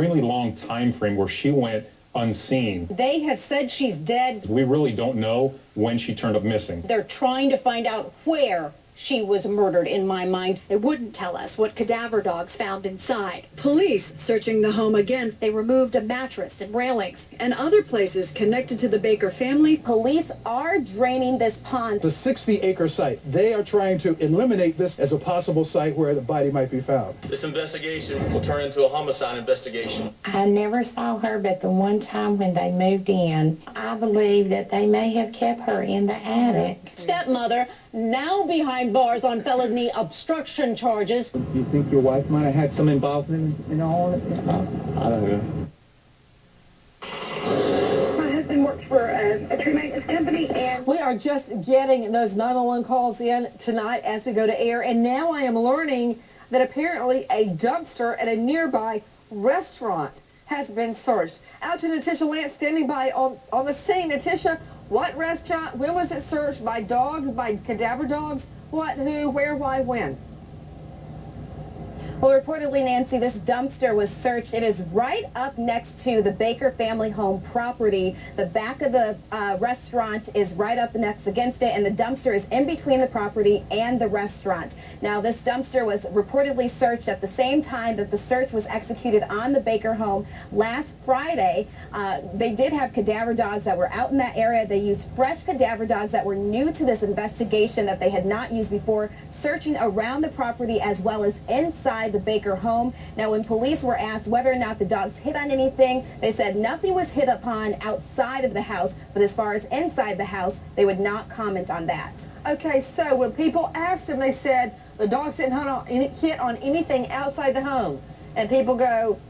extremely long time frame where she went unseen. They have said she's dead. We really don't know when she turned up missing. They're trying to find out where she was murdered, in my mind. They wouldn't tell us what cadaver dogs found inside. Police searching the home again. They removed a mattress and railings. And other places connected to the Baker family. Police are draining this pond. The 60-acre site. They are trying to eliminate this as a possible site where the body might be found. This investigation will turn into a homicide investigation. I never saw her, but the one time when they moved in, I believe that they may have kept her in the attic. Stepmother now behind bars on felony obstruction charges. You think your wife might have had some involvement in all of it? I don't know. My husband works for a tree maintenance company, and we are just getting those 911 calls in tonight as we go to air, and now I am learning that apparently a dumpster at a nearby restaurant has been searched. Out to Natisha Lance standing by on the scene. Natisha, what restaurant? When was it searched? By dogs? By cadaver dogs? What? Who? Where? Why? When? Well, reportedly, Nancy, this dumpster was searched. It is right up next to the Baker family home property. The back of the restaurant is right up next against it, and the dumpster is in between the property and the restaurant. Now, this dumpster was reportedly searched at the same time that the search was executed on the Baker home last Friday. They did have cadaver dogs that were out in that area. They used fresh cadaver dogs that were new to this investigation that they had not used before, searching around the property as well as inside the Baker home. Now, when police were asked whether or not the dogs hit on anything, they said nothing was hit upon outside of the house, but as far as inside the house, they would not comment on that. Okay, so when people asked them, they said the dogs didn't hit on anything outside the home. And people go,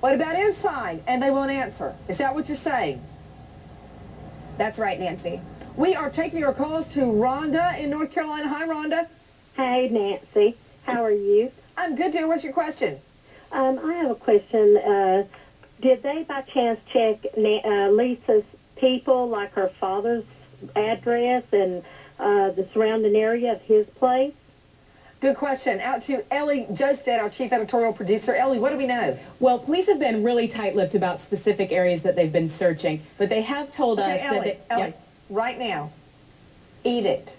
what about inside? And they won't answer. Is that what you're saying? That's right, Nancy. We are taking your calls to Rhonda in North Carolina. Hi, Rhonda. hey, Nancy, how are you? I'm good, dear. What's your question? I have a question. Did they by chance check Lisa's people, like her father's address and the surrounding area of his place? Good question. Out to Ellie Josted, our chief editorial producer. Ellie, what do we know? Well, police have been really tight-lipped about specific areas that they've been searching, but they have told us Ellie, that Ellie, right now, eat it.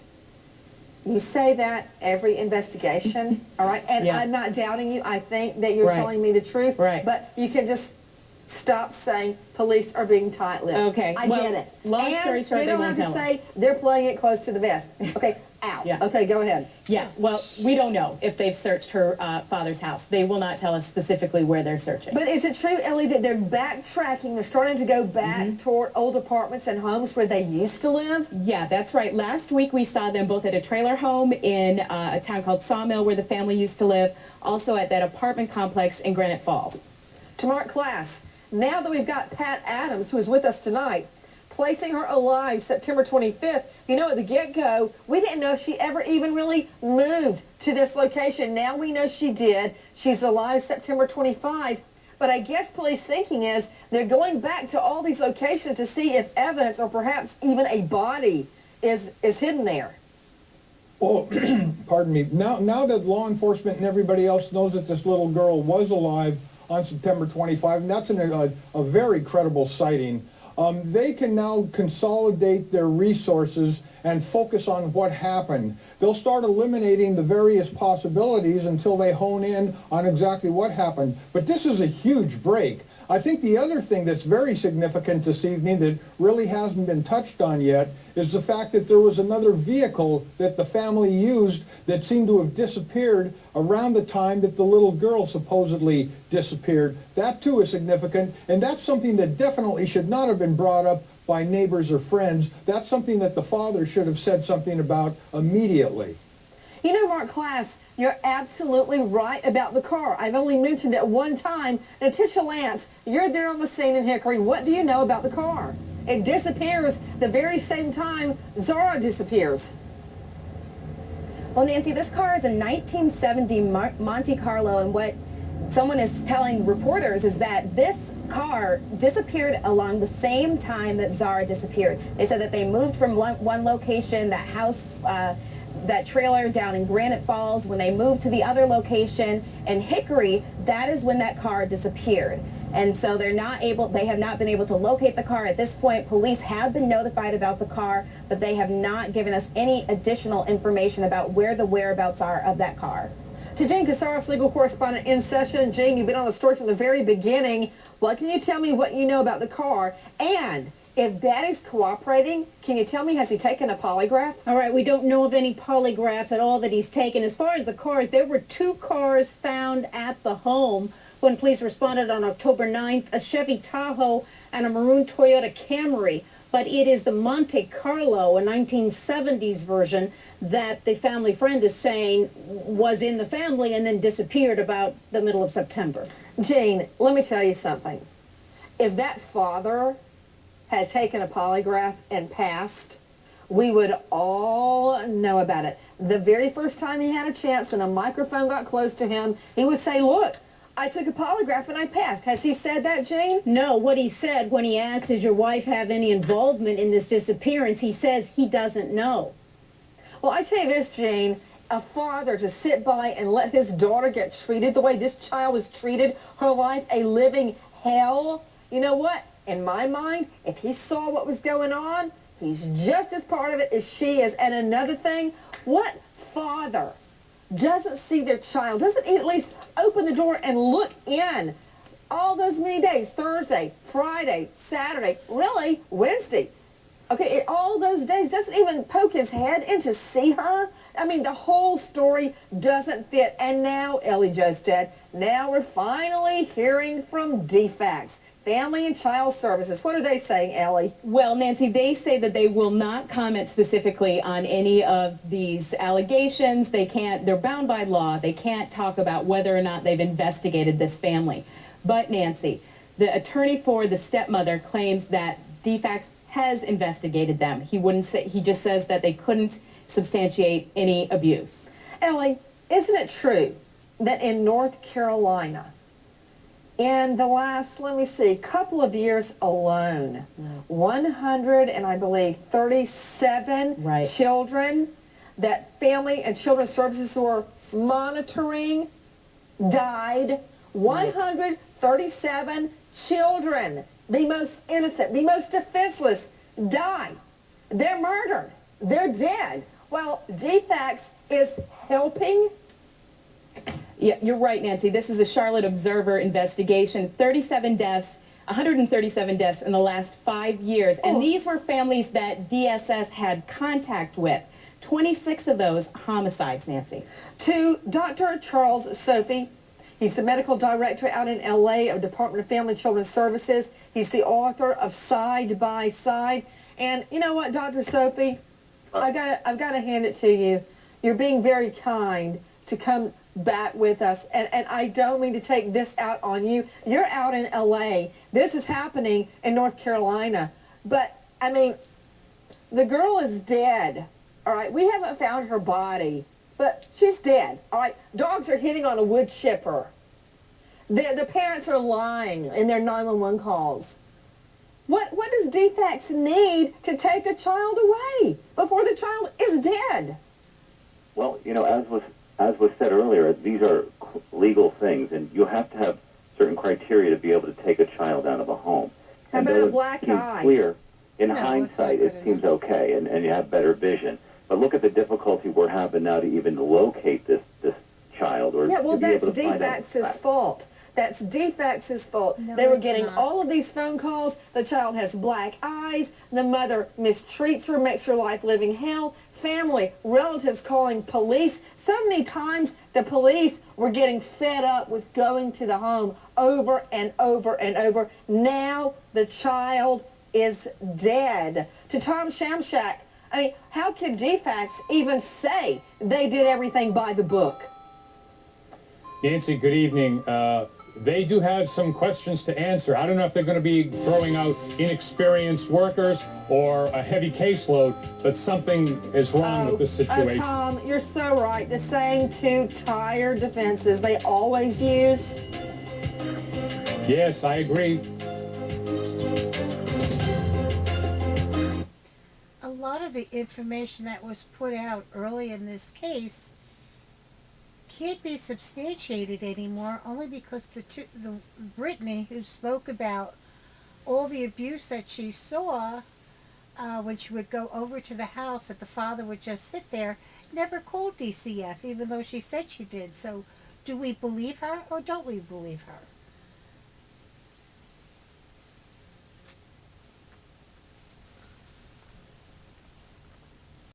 You say that every investigation, all right? And I'm not doubting you. I think that you're telling me the truth. Right. But you can just stop saying police are being tight-lipped. Okay. I get it. Long story short, you don't have to say they're playing it close to the vest. Okay, out. Okay, go ahead. Yeah, well, we don't know if they've searched her father's house. They will not tell us specifically where they're searching. But is it true, Ellie, that they're backtracking, they're starting to go back toward old apartments and homes where they used to live? Yeah, that's right. Last week we saw them both at a trailer home in a town called Sawmill where the family used to live, also at that apartment complex in Granite Falls. To Mark Class, now that we've got Pat Adams, who is with us tonight, placing her alive September 25th, you know, at the get-go, we didn't know if she ever even really moved to this location. Now we know she did. She's alive September 25. But I guess police thinking is they're going back to all these locations to see if evidence or perhaps even a body is hidden there. Well, pardon me. Now that law enforcement and everybody else knows that this little girl was alive on September 25, and that's a very credible sighting, they can now consolidate their resources and focus on what happened. They'll start eliminating the various possibilities until they hone in on exactly what happened. But this is a huge break. I think the other thing that's very significant this evening that really hasn't been touched on yet is the fact that there was another vehicle that the family used that seemed to have disappeared around the time that the little girl supposedly disappeared. That too is significant, and that's something that definitely should not have been brought up by neighbors or friends. That's something that the father should have said something about immediately. You know, Mark Class, you're absolutely right about the car. I've only mentioned it one time. Natisha Lance, you're there on the scene in Hickory. What do you know about the car? It disappears the very same time Zahra disappears. Well, Nancy, this car is a 1970 Monte Carlo, and what someone is telling reporters is that this car disappeared along the same time that Zahra disappeared. They said that they moved from one location, that house, that trailer down in Granite Falls. When they moved to the other location in Hickory, that is when that car disappeared. And so they have not been able to locate the car at this point. Police have been notified about the car, but they have not given us any additional information about where the whereabouts are of that car. To Jane Casares, legal correspondent in session. Jane, you've been on the story from the very beginning. What can you tell me what you know about the car? And if Daddy's cooperating, can you tell me, has he taken a polygraph? All right, we don't know of any polygraph at all that he's taken. As far as the cars, there were 2 cars found at the home when police responded on October 9th, a Chevy Tahoe and a maroon Toyota Camry. But it is the Monte Carlo, a 1970s version, that the family friend is saying was in the family and then disappeared about the middle of September. Jane, let me tell you something. If that father had taken a polygraph and passed, we would all know about it. The very first time he had a chance, when a microphone got close to him, he would say, look, I took a polygraph and I passed. Has he said that, Jane? No, what he said when he asked, does your wife have any involvement in this disappearance, he says he doesn't know. Well, I tell you this, Jane, a father to sit by and let his daughter get treated the way this child was treated, her life a living hell, you know what? In my mind, if he saw what was going on, he's just as part of it as she is. And another thing, what father doesn't see their child, doesn't at least open the door and look in all those many days, Thursday, Friday, Saturday, really Wednesday, okay, all those days, doesn't even poke his head in to see her? I mean, the whole story doesn't fit. And now, Ellie Josted, now we're finally hearing from DFACS, Family and Child Services. What are they saying, Ellie? Well, Nancy, they say that they will not comment specifically on any of these allegations. They're bound by law. They can't talk about whether or not they've investigated this family. But, Nancy, the attorney for the stepmother claims that DFACS has investigated them. He just says that they couldn't substantiate any abuse. Ellie, isn't it true that in North Carolina, in the last, let me see, couple of years alone, 100 and I believe 37 children that Family and Children's Services were monitoring died. 137 children, the most innocent, the most defenseless, die. They're murdered. They're dead. Well, DFACS is helping. Yeah, you're right, Nancy. This is a Charlotte Observer investigation. 137 deaths in the last 5 years. And these were families that DSS had contact with. 26 of those homicides, Nancy. To Dr. Charles Sophie, he's the medical director out in L.A. of Department of Family and Children's Services. He's the author of Side by Side. And you know what, Dr. Sophie, I've got to hand it to you. You're being very kind to come back with us. And I don't mean to take this out on you. You're out in L.A. This is happening in North Carolina. But, I mean, the girl is dead. All right, we haven't found her body, but she's dead. All right, dogs are hitting on a wood chipper. The parents are lying in their 911 calls. What does DFACS need to take a child away before the child is dead? Well, you know, as was said earlier, these are legal things, and you have to have certain criteria to be able to take a child out of a home. How about a black eye? Clear. In hindsight, it seems okay, and you have better vision. But look at the difficulty we're having now to even locate this child. Or yeah, well, to be that's able to find out DFACS's fault. That's DFACS's fault. No, they were getting all of these phone calls. The child has black eyes. The mother mistreats her, makes her life living hell. Family, relatives calling police. So many times the police were getting fed up with going to the home over and over and over. Now the child is dead. To Tom Shamshak, I mean, how can DFACS even say they did everything by the book? Nancy, good evening. They do have some questions to answer. I don't know if they're going to be throwing out inexperienced workers or a heavy caseload, but something is wrong with this situation. Tom, you're so right. The same two tired defenses they always use. Yes, I agree. A lot of the information that was put out early in this case can't be substantiated anymore, only because the Brittany, who spoke about all the abuse that she saw when she would go over to the house, that the father would just sit there, never called DCF, even though she said she did. So do we believe her or don't we believe her?